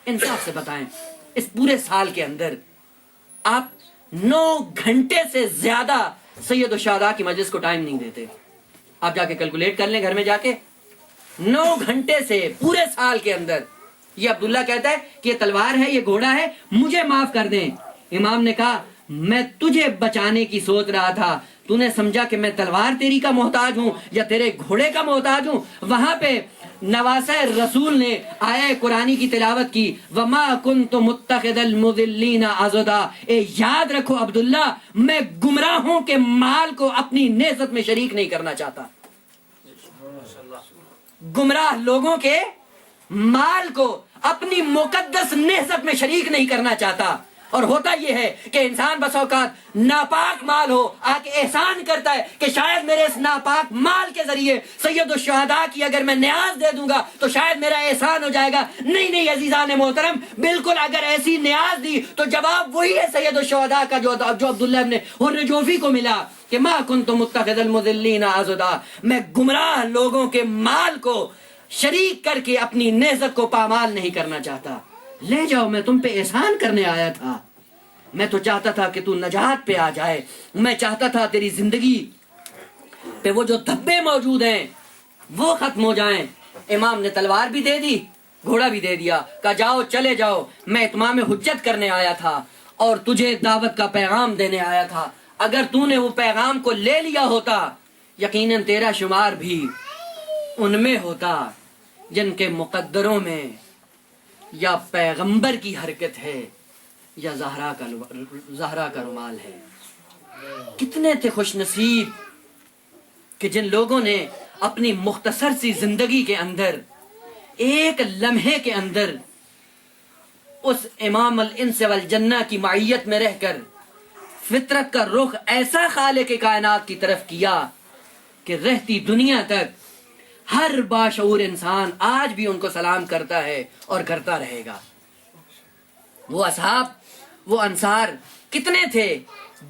انصاف سے بتائیں، اس پورے سال کے اندر آپ 9 گھنٹے سے زیادہ سید الشہداء کی مجلس کو ٹائم نہیں دیتے. آپ جا کے کیلکولیٹ کر لیں گھر میں جا کے، 9 گھنٹے سے پورے سال کے اندر. یہ عبداللہ کہتا ہے کہ یہ تلوار ہے، یہ گھوڑا ہے، مجھے معاف کر دیں. امام نے کہا میں تجھے بچانے کی سوچ رہا تھا، تو نے سمجھا کہ میں تلوار تیری کا محتاج ہوں یا تیرے گھوڑے کا محتاج ہوں. وہاں پہ نواسہ رسول نے آیہ قرآنی کی تلاوت کی، وما کنت متخذ المضلین عضدا. یاد رکھو عبداللہ، میں گمراہوں کے مال کو اپنی نہضت میں شریک نہیں کرنا چاہتا. گمراہ لوگوں کے مال کو اپنی مقدس نہضت میں شریک نہیں کرنا چاہتا. اور ہوتا یہ ہے کہ انسان بس اوقات ناپاک مال ہو آ کے احسان کرتا ہے کہ شاید میرے اس ناپاک مال کے ذریعے سید الشہداء کی اگر میں نیاز دے دوں گا تو شاید میرا احسان ہو جائے گا. نہیں عزیزان محترم، بالکل اگر ایسی نیاز دی تو جواب وہی ہے سید الشہداء کا جو عبداللہ ابن حر کو ملا کہ ما کنت متخذ المضلین عضدا. میں گمراہ لوگوں کے مال کو شریک کر کے اپنی نہضت کو پامال نہیں کرنا چاہتا. لے جاؤ، میں تم پہ احسان کرنے آیا تھا. میں تو چاہتا تھا کہ تو نجات پہ آ جائے. میں چاہتا تھا تیری زندگی پہ وہ جو دھبے موجود ہیں وہ ختم ہو جائیں. امام نے تلوار بھی دے دی، گھوڑا بھی دے دیا، کہا جاؤ چلے جاؤ، میں اتمام حجت کرنے آیا تھا اور تجھے دعوت کا پیغام دینے آیا تھا. اگر تو نے وہ پیغام کو لے لیا ہوتا یقیناً تیرا شمار بھی ان میں ہوتا جن کے مقدروں میں یا پیغمبر کی حرکت ہے یا زہرا کا رومال ہے. کتنے تھے خوش نصیب کہ جن لوگوں نے اپنی مختصر سی زندگی کے اندر ایک لمحے کے اندر اس امام الانس والجنہ کی معیت میں رہ کر فطرت کا رخ ایسا خالق کائنات کی طرف کیا کہ رہتی دنیا تک ہر باشعور انسان آج بھی ان کو سلام کرتا ہے اور کرتا رہے گا. وہ اصحاب، وہ انصار کتنے تھے؟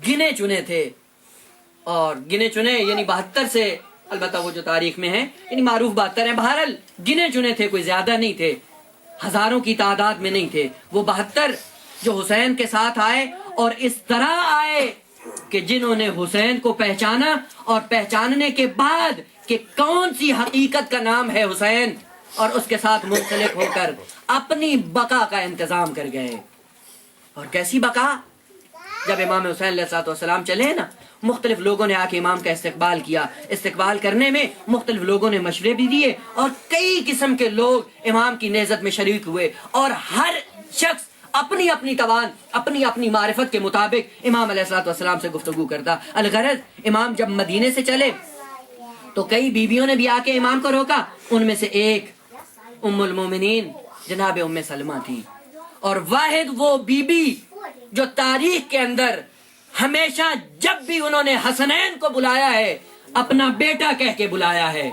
گنے چنے تھے. اور گنے چنے یعنی 72 سے، البتہ وہ جو تاریخ میں ہیں یعنی معروف 72 ہیں، بہرحال گنے چنے تھے، کوئی زیادہ نہیں تھے، ہزاروں کی تعداد میں نہیں تھے. وہ 72 جو حسین کے ساتھ آئے اور اس طرح آئے کہ جنہوں نے حسین کو پہچانا اور پہچاننے کے بعد کہ کون سی حقیقت کا نام ہے حسین اور اس کے ساتھ منسلک ہو کر اپنی بقا کا انتظام کر گئے. اور کیسی بقا؟ جب امام حسین علیہ السلام چلے نا، مختلف لوگوں نے آ کے امام کا استقبال کیا. استقبال کرنے میں مختلف لوگوں نے مشورے بھی دیے اور کئی قسم کے لوگ امام کی نہضت میں شریک ہوئے اور ہر شخص اپنی اپنی توان، اپنی اپنی معرفت کے مطابق امام علیہ السلام سے گفتگو کرتا. الغرض امام جب مدینے سے چلے تو کئی بیویوں نے بھی آ کے امام کو روکا. ان میں سے ایک ام المومنین جناب ام سلمہ تھی، اور واحد وہ بی بی جو تاریخ کے اندر ہمیشہ جب بھی انہوں نے حسنین کو بلایا ہے اپنا بیٹا کہہ کے بلایا ہے،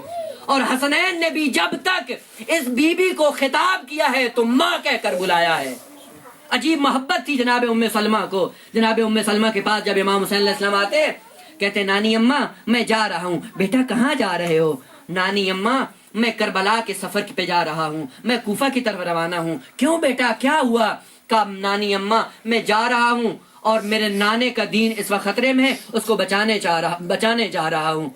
اور حسنین نے بھی جب تک اس بی بی کو خطاب کیا ہے تو ماں کہہ کر بلایا ہے. عجیب محبت تھی جناب ام سلمہ کو. جناب ام سلمہ کے پاس جب امام حسین علیہ السلام آتے، کہتے نانی اماں میں جا رہا ہوں. بیٹا کہاں جا رہے ہو؟ نانی اماں میں کربلا کے سفر پہ جا رہا ہوں، میں کوفہ کی طرف روانہ ہوں. کیوں بیٹا، کیا ہوا؟ کہا نانی اماں میں جا رہا ہوں اور میرے نانے کا دین اس وقت خطرے میں ہے، اس کو بچانے جا رہا ہوں.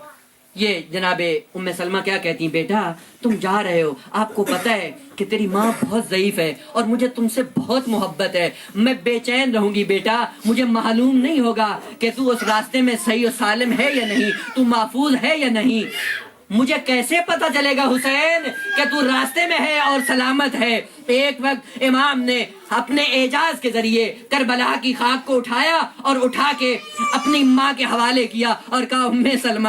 یہ جناب ام سلمہ کیا کہتی ہیں، بیٹا تم جا رہے ہو، آپ کو پتہ ہے کہ تیری ماں بہت ضعیف ہے اور مجھے تم سے بہت محبت ہے، میں بے چین رہوں گی. بیٹا مجھے معلوم نہیں ہوگا کہ تو اس راستے میں صحیح و سالم ہے یا نہیں، تو محفوظ ہے یا نہیں. مجھے کیسے پتا چلے گا حسین کہ تو راستے میں ہے اور سلامت ہے؟ ایک وقت امام نے اپنے اعجاز کے ذریعے کربلا کی خاک کو اٹھایا اور اٹھا کے اپنی ماں کے حوالے کیا اور کہا ام سلمہ،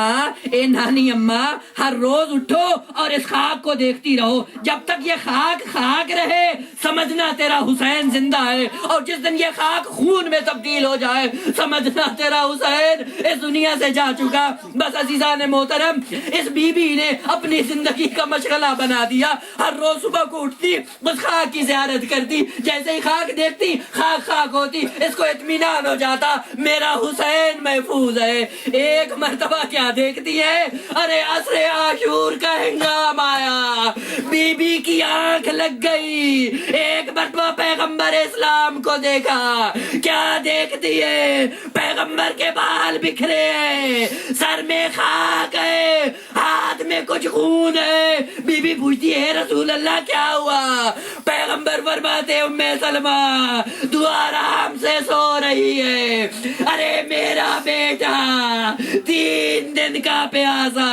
اے نانی اماں، ہر روز اٹھو اور اس خاک کو دیکھتی رہو. جب تک یہ خاک رہے سمجھنا تیرا حسین زندہ ہے، اور جس دن یہ خاک خون میں تبدیل ہو جائے سمجھنا تیرا حسین اس دنیا سے جا چکا. بس عزیزان محترم، اس بی بی نے اپنی زندگی کا مشغلہ بنا دیا. ہر روز صبح کو اٹھتی، اس خاک کی زیارت کرتی، جیسے ہی خاک دیکھتی خاک ہوتی، اس کو اطمینان ہو جاتا میرا حسین محفوظ ہے. ایک مرتبہ کیا دیکھتی ہے، ارے عصر عاشور کا ہنگام آیا، بی بی کی آنکھ لگ گئی. ایک مرتبہ پیغمبر اسلام کو دیکھا، کیا دیکھتی ہے؟ پیغمبر کے بال بکھرے ہیں، سر میں خاک ہے، ہاتھ میں کچھ خون ہے۔ بی بی پوچھتی ہے رسول اللہ کیا ہوا؟ پیغمبر فرماتے ام سلمہ تو آرام سے سو رہی ہے، ارے میرا بیٹا 3 دن کا پیاسا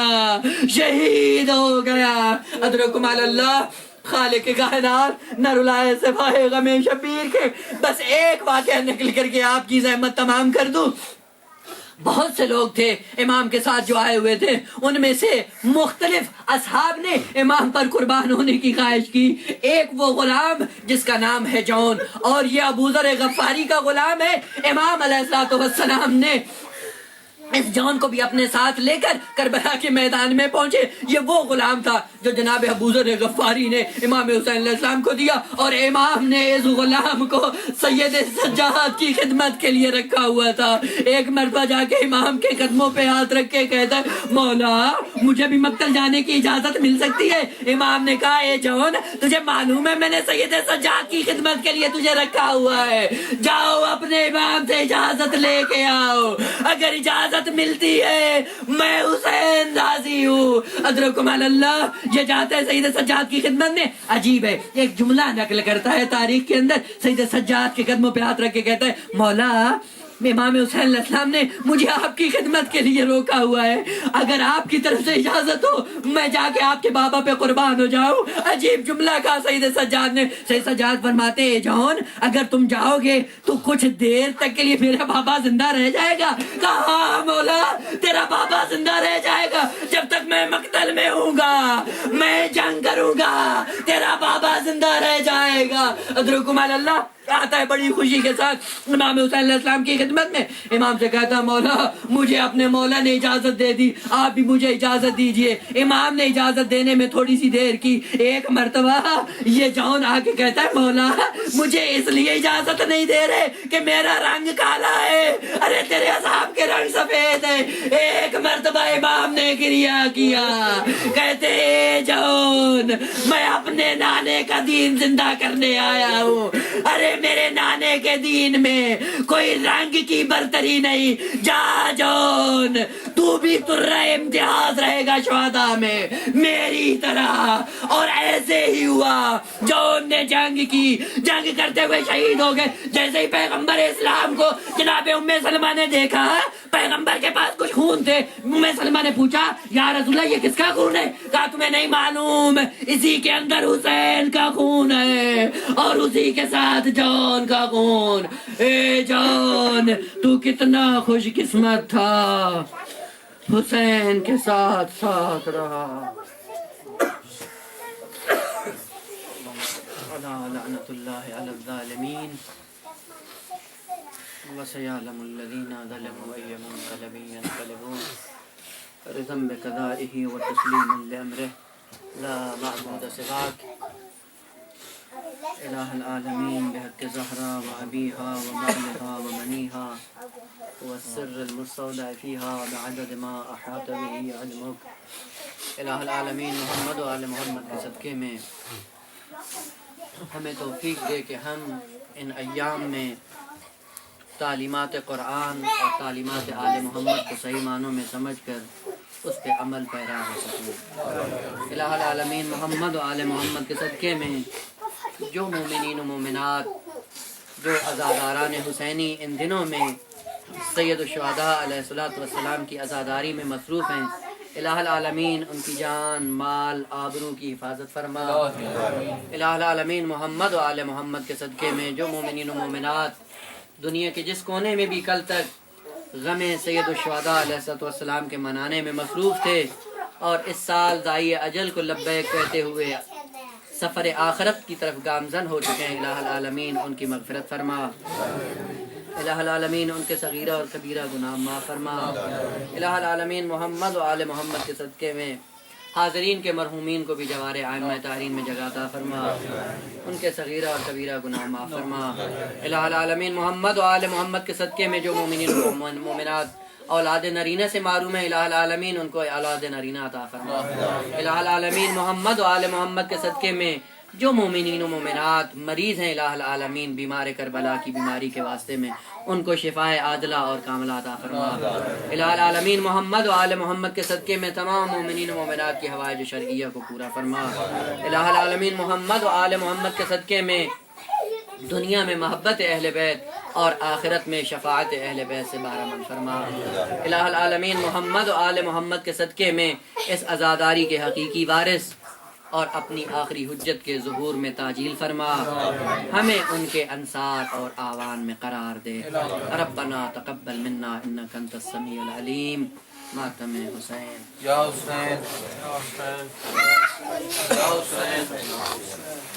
شہید ہو گیا۔ ادرکم اللہ، خالق کائنات نہ رلائے سپاہ غم شبیر کے۔ بس ایک واقعہ نکل کر کے آپ کی زحمت تمام کر دوں۔ بہت سے لوگ تھے امام کے ساتھ جو آئے ہوئے تھے، ان میں سے مختلف اصحاب نے امام پر قربان ہونے کی خواہش کی۔ ایک وہ غلام جس کا نام ہے جون، اور یہ ابو ذر غفاری کا غلام ہے۔ امام علیہ السلام نے اس جون کو بھی اپنے ساتھ لے کر کربلا کے میدان میں پہنچے۔ یہ وہ غلام تھا جو جناب ابو ذر غفاری نے امام حسین علیہ السلام کو دیا، اور امام نے اس غلام کو سید سجاد کی خدمت کے لیے رکھا ہوا تھا۔ ایک مرتبہ جا کے امام کے قدموں پہ ہاتھ رکھ کے کہتا ہے مولا مجھے بھی مقتل جانے کی اجازت مل سکتی ہے؟ امام نے کہا اے جون تجھے معلوم ہے میں نے سید سجاد کی خدمت کے لیے تجھے رکھا ہوا ہے، جاؤ اپنے امام سے اجازت لے کے آؤ، اگر اجازت ملتی ہے میں حسین راضی ہوں۔ ادرکم اللہ، یہ جاتا ہے سید سجاد کی خدمت میں۔ عجیب ہے، ایک جملہ نقل کرتا ہے تاریخ کے اندر، سید سجاد کے قدموں پہ ہاتھ رکھ کے کہتا ہے مولا امام حسین علیہ السلام نے مجھے آپ کی خدمت کے لیے روکا ہوا ہے، اگر آپ کی طرف سے اجازت ہو میں جا کے آپ کے بابا پہ قربان ہو جاؤں۔ عجیب جملہ کہا سید سجاد نے۔ سید سجاد فرماتے ہیں جون اگر تم جاؤ گے تو کچھ دیر تک کے لیے میرا بابا زندہ رہ جائے گا؟ کہا ہاں مولا تیرا بابا زندہ رہ جائے گا، جب تک میں مقتل میں ہوں گا میں جنگ کروں گا تیرا بابا زندہ رہ جائے گا۔ ادرکم اللہ، آتا ہے بڑی خوشی کے ساتھ امام حسین علیہ السلام کی خدمت میں۔ امام سے کہتا مولا مجھے اپنے مولا نے اجازت دے دی، آپ بھی مجھے اجازت دیجئے۔ امام نے اجازت دینے میں تھوڑی سی دیر کی۔ ایک مرتبہ یہ جون آ کے کہتا ہے مولا مجھے اس لیے اجازت نہیں دے رہے کہ میرا رنگ کالا ہے، ارے تیرے اصحاب کے رنگ سفید ہے۔ ایک مرتبہ امام نے گریہ کیا، کہتے اے جون میں اپنے نانے کا دین زندہ کرنے آیا ہوں، ارے میرے نانے کے دین میں کوئی رنگ کی برتری نہیں، جا جون تو بھی ترہ امتیاز رہے گا شہداء میں میری طرح۔ اور ایسے ہی ہوا، جون نے جنگ کی، جنگ کرتے ہوئے شہید ہو گئے۔ جیسے ہی پیغمبر اسلام کو جناب ام سلمہ نے دیکھا، پیغمبر کے پاس کچھ خون تھے، ام سلمہ نے پوچھا یا رسول اللہ یہ کس کا خون ہے؟ کہا تمہیں نہیں معلوم اسی کے اندر حسین کا خون ہے اور اسی کے ساتھ جون کا خون۔ اے جون تو کتنا خوش قسمت تھا، حسین کے ساتھ ساتھ رہا۔ لعنت اللہ علی الظالمین وسيعلم الذين ظلموا أي منقلب ينقلبون رضا بقضائه وتسليما لأمره لا معبود سواك إله العالمين بحق زهرا وأبيها ومعلها ومنيها والسر المستودع فيها بعدد ما أحاط به علمك۔ الہ العالمین محمد و آل محمد کے صدقے میں ہمیں توفیق دے کہ ہم ان ایام میں تعلیمات قرآن اور تعلیمات آل محمد کو صحیح معنوں میں سمجھ کر اس پہ عمل پیرا ہو سکیں۔ الہ العالمین محمد و آل محمد کے صدقے میں جو مومنین و مومنات جو عزاداران حسینی ان دنوں میں سید الشہداء علیہ السلام کی عزاداری میں مصروف ہیں، الہ العالمین ان کی جان مال آبرو کی حفاظت فرما۔ الہ العالمین محمد و آل محمد کے صدقے میں جو مومنین و مومنات دنیا کے جس کونے میں بھی کل تک غم سید الشہداء علیہ السلام کے منانے میں مصروف تھے اور اس سال داعی اجل کو لبیک کہتے ہوئے سفر آخرت کی طرف گامزن ہو چکے ہیں، الہ العالمین ان کی مغفرت فرما۔ الہ العالمین ان کے صغیرہ اور کبیرہ گناہ معاف فرما۔ الہ العالمین محمد و آل محمد کے صدقے میں حاضرین کے مرحومین کو بھی جوار ائمہ طاہرین میں جگہ عطا فرما، ان کے صغیرہ اور کبیرہ گناہ معاف فرما۔ الہ العالمین محمد و آل محمد کے صدقے میں جو مومنین و مومنات اولاد نرینہ سے معروم ہے، الہ العالمین ان کو اولاد نرینہ عطا فرما۔ الہ العالمین محمد و آل محمد کے صدقے میں جو مومنین و مومنات مریض ہیں الہ العالمین بیمار کربلا کی بیماری کے واسطے میں ان کو شفائے عاجلہ اور کاملہ عطا فرما۔ الہ العالمین محمد و آل محمد کے صدقے میں تمام مومنین و مومنات کی حوائج شرعیہ کو پورا فرما۔ الہ العالمین محمد و آل محمد کے صدقے میں دنیا میں محبت اہل بیت اور آخرت میں شفاعت اہل بیت سے بہرمند فرما۔ الہ العالمین محمد و آل محمد کے صدقے میں اس عزاداری کے حقیقی وارث اور اپنی آخری حجت کے ظہور میں تعجیل فرما، ہمیں ان کے انصار اور آوان میں قرار دے۔ ربنا تقبل منا انک انت السمیع العلیم۔ ماتم حسین یا حسین یا حسین یا حسین